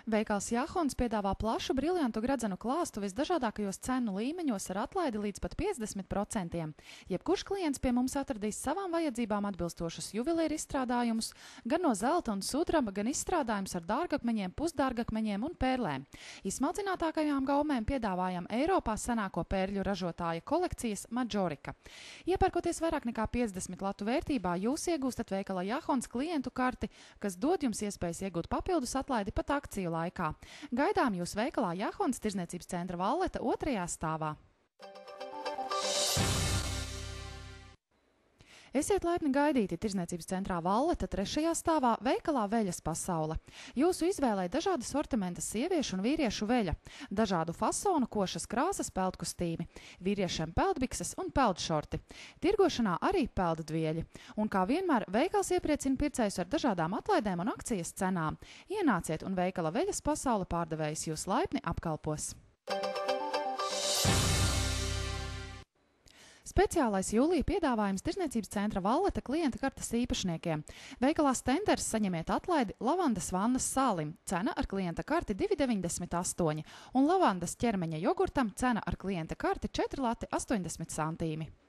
Veikals Jahons piedāvā plašu briljantu gredzenu klāstu visdažādākajos cenu līmeņos ar atlaidi līdz pat 50%. Jebkurš klients pie mums atradīs savām vajadzībām atbilstošus juvelieru izstrādājumus, gan no zelta un sudraba, gan izstrādājums ar dārgakmeņiem, pusdārgakmeņiem un pērlēm. Izsmalcinātākajām gaumēm piedāvājam Eiropā senāko pērļu ražotāja kolekcijas Majorika. Iepērkoties vairāk nekā 50 latu vērtībā, jūs iegūstat veikala Jahons klientu karti, kas dod jums iespējas iegūt papildus atlaidi pat akciju laikā. Gaidām jūs veikalā Jahons Tirdzniecības centra Valleta 2. stāvā. Esiet laipni gaidīti Tirdzniecības centrā Valleta 3. stāvā veikalā Veļas pasaule. Jūsu izvēlē dažādi sortimenta sieviešu un vīriešu veļa, dažādu fasonu, košas krāsas peldkustīmi, vīriešiem peldbikses un peldšorti. Tirgošanā arī peldvieļi. Un kā vienmēr, veikals iepriecina pircējus ar dažādām atlaidēm un akcijas cenām. Ienāciet un veikala Veļas pasaule pārdevējs jūs laipni apkalpos. Speciālais jūlija piedāvājums Tirdzniecības centra Valleta klienta kartes īpašniekiem. Veikalā Stenders saņemiet atlaidi lavandas vannas sālim, cena ar klienta karti 2,98 un lavandas ķermeņa jogurtam cena ar klienta karti 4,80 lati.